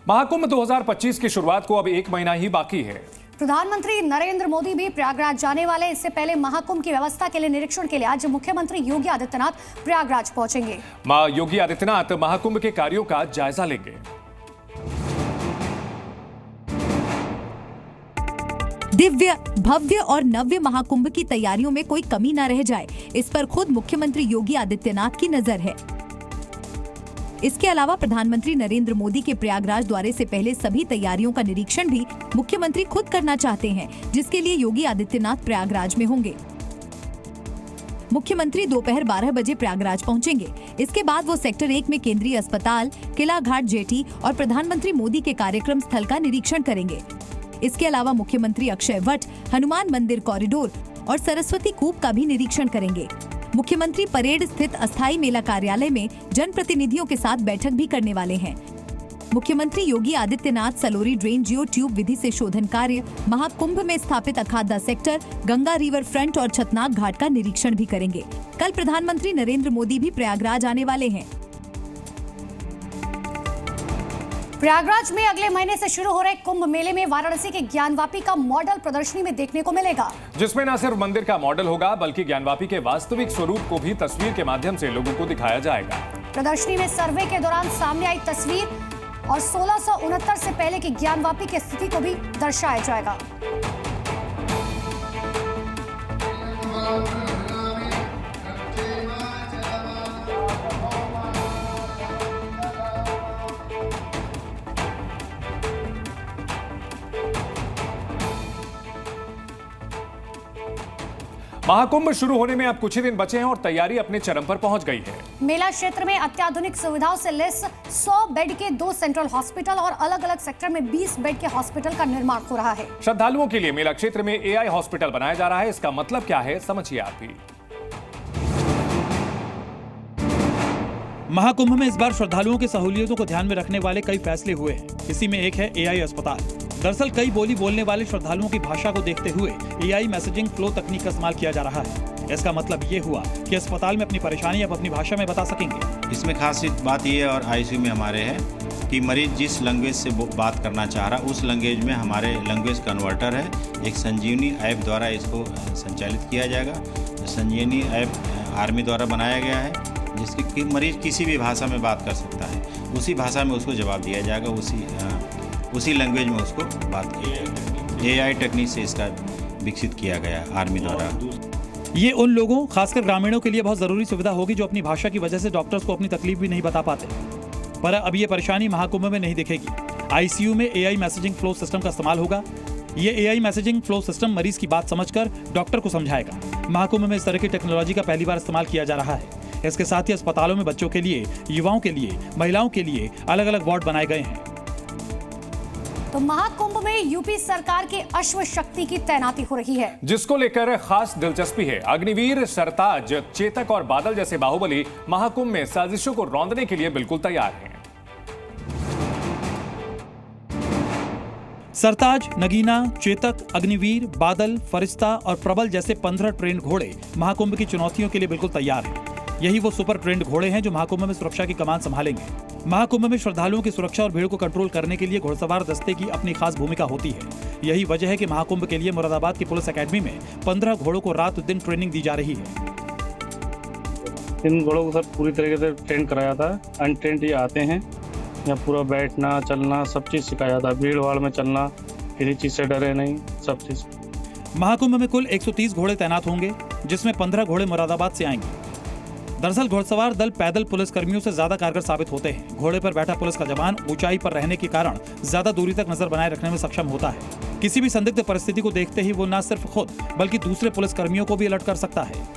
महाकुंभ 2025 की शुरुआत को अब 1 महीना ही बाकी है। प्रधानमंत्री नरेंद्र मोदी भी प्रयागराज जाने वाले। इससे पहले महाकुंभ की व्यवस्था के लिए निरीक्षण के लिए आज मुख्यमंत्री योगी आदित्यनाथ प्रयागराज पहुंचेंगे। योगी आदित्यनाथ महाकुंभ के कार्यों का जायजा लेंगे। दिव्य, भव्य और नव्य महाकुंभ की तैयारियों में कोई कमी न रह जाए, इस पर खुद मुख्यमंत्री योगी आदित्यनाथ की नजर है। इसके अलावा प्रधानमंत्री नरेंद्र मोदी के प्रयागराज दौरे से पहले सभी तैयारियों का निरीक्षण भी मुख्यमंत्री खुद करना चाहते हैं, जिसके लिए योगी आदित्यनाथ प्रयागराज में होंगे। मुख्यमंत्री दोपहर 12 बजे प्रयागराज पहुंचेंगे। इसके बाद वो सेक्टर 1 में केंद्रीय अस्पताल, किला घाट जेटी और प्रधानमंत्री मोदी के कार्यक्रम स्थल का निरीक्षण करेंगे। इसके अलावा मुख्यमंत्री अक्षय वट, हनुमान मंदिर कॉरिडोर और सरस्वती कूप का भी निरीक्षण करेंगे। मुख्यमंत्री परेड स्थित अस्थायी मेला कार्यालय में जनप्रतिनिधियों के साथ बैठक भी करने वाले हैं। मुख्यमंत्री योगी आदित्यनाथ सलोरी ड्रेन जियो ट्यूब विधि से शोधन कार्य, महाकुंभ में स्थापित अखादा सेक्टर, गंगा रिवर फ्रंट और छतनाग घाट का निरीक्षण भी करेंगे। कल प्रधानमंत्री नरेंद्र मोदी भी प्रयागराज आने वाले हैं। प्रयागराज में अगले महीने से शुरू हो रहे कुंभ मेले में वाराणसी के ज्ञानवापी का मॉडल प्रदर्शनी में देखने को मिलेगा, जिसमें न सिर्फ मंदिर का मॉडल होगा बल्कि ज्ञानवापी के वास्तविक स्वरूप को भी तस्वीर के माध्यम से लोगों को दिखाया जाएगा। प्रदर्शनी में सर्वे के दौरान सामने आई तस्वीर और 1669 से पहले की ज्ञानवापी की स्थिति को भी दर्शाया जाएगा। महाकुंभ शुरू होने में अब कुछ ही दिन बचे हैं और तैयारी अपने चरम पर पहुंच गई है। मेला क्षेत्र में अत्याधुनिक सुविधाओं से लैस 100 बेड के 2 सेंट्रल हॉस्पिटल और अलग अलग सेक्टर में 20 बेड के हॉस्पिटल का निर्माण हो रहा है। श्रद्धालुओं के लिए मेला क्षेत्र में AI हॉस्पिटल बनाया जा रहा है। इसका मतलब क्या है, समझिए आप भी। महाकुंभ में इस बार श्रद्धालुओं की सहूलियतों को ध्यान में रखने वाले कई फैसले हुए हैं। इसी में एक है AI अस्पताल। दरअसल कई बोली बोलने वाले श्रद्धालुओं की भाषा को देखते हुए AI मैसेजिंग फ्लो तकनीक का इस्तेमाल किया जा रहा है। इसका मतलब ये हुआ कि अस्पताल में अपनी परेशानी अब अपनी भाषा में बता सकेंगे। इसमें खास बात ये और ICU में हमारे है कि मरीज जिस लैंग्वेज से बात करना चाह रहा उस लैंग्वेज में हमारे लैंग्वेज कन्वर्टर है। एक संजीवनी ऐप द्वारा इसको संचालित किया जाएगा। संजीवनी ऐप आर्मी द्वारा बनाया गया है, जिसकी मरीज किसी भी भाषा में बात कर सकता है। उसी भाषा में उसको जवाब दिया जाएगा, उसी लैंग्वेज में उसको बात की जाएगी। AI टेक्निक से इसका विकसित किया गया आर्मी द्वारा। ये उन लोगों, खासकर ग्रामीणों के लिए बहुत जरूरी सुविधा होगी जो अपनी भाषा की वजह से डॉक्टर्स को अपनी तकलीफ भी नहीं बता पाते। पर अब ये परेशानी महाकुंभ में नहीं दिखेगी। ICU में AI मैसेजिंग फ्लो सिस्टम का इस्तेमाल होगा। ये AI मैसेजिंग फ्लो सिस्टम मरीज की बात समझकर डॉक्टर को समझाएगा। महाकुंभ में इस तरह की टेक्नोलॉजी का पहली बार इस्तेमाल किया जा रहा है। इसके साथ ही अस्पतालों में बच्चों के लिए, युवाओं के लिए, महिलाओं के लिए अलग अलग वार्ड बनाए गए हैं। तो महाकुंभ में यूपी सरकार की अश्व शक्ति की तैनाती हो रही है, जिसको लेकर खास दिलचस्पी है। अग्निवीर, सरताज, चेतक और बादल जैसे बाहुबली महाकुंभ में साजिशों को रौंदने के लिए बिल्कुल तैयार हैं। सरताज, नगीना, चेतक, अग्निवीर, बादल, फरिश्ता और प्रबल जैसे 15 ट्रेंड घोड़े महाकुंभ की चुनौतियों के लिए बिल्कुल तैयार हैं। यही वो सुपर ट्रेंड घोड़े हैं जो महाकुंभ में सुरक्षा की कमान संभालेंगे। महाकुंभ में श्रद्धालुओं की सुरक्षा और भीड़ को कंट्रोल करने के लिए घुड़सवार दस्ते की अपनी खास भूमिका होती है। यही वजह है कि महाकुंभ के लिए मुरादाबाद की पुलिस अकेडमी में 15 घोड़ों को रात दिन ट्रेनिंग दी जा रही है। इन घोड़ों को सर पूरी तरीके से ट्रेन कराया था। अनट्रेंड ये आते हैं, यहाँ पूरा बैठना, चलना, सब चीज सिखाया था। भीड़ भाड़ में चलना, किसी चीज से डरे नहीं, सब चीज। महाकुंभ में कुल 130 घोड़े तैनात होंगे, जिसमें 15 घोड़े मुरादाबाद से आएंगे। दरअसल घुड़सवार दल पैदल पुलिस कर्मियों से ज्यादा कारगर साबित होते हैं। घोड़े पर बैठा पुलिस का जवान ऊंचाई पर रहने के कारण ज्यादा दूरी तक नजर बनाए रखने में सक्षम होता है। किसी भी संदिग्ध परिस्थिति को देखते ही वो न सिर्फ खुद बल्कि दूसरे पुलिस कर्मियों को भी अलर्ट कर सकता है।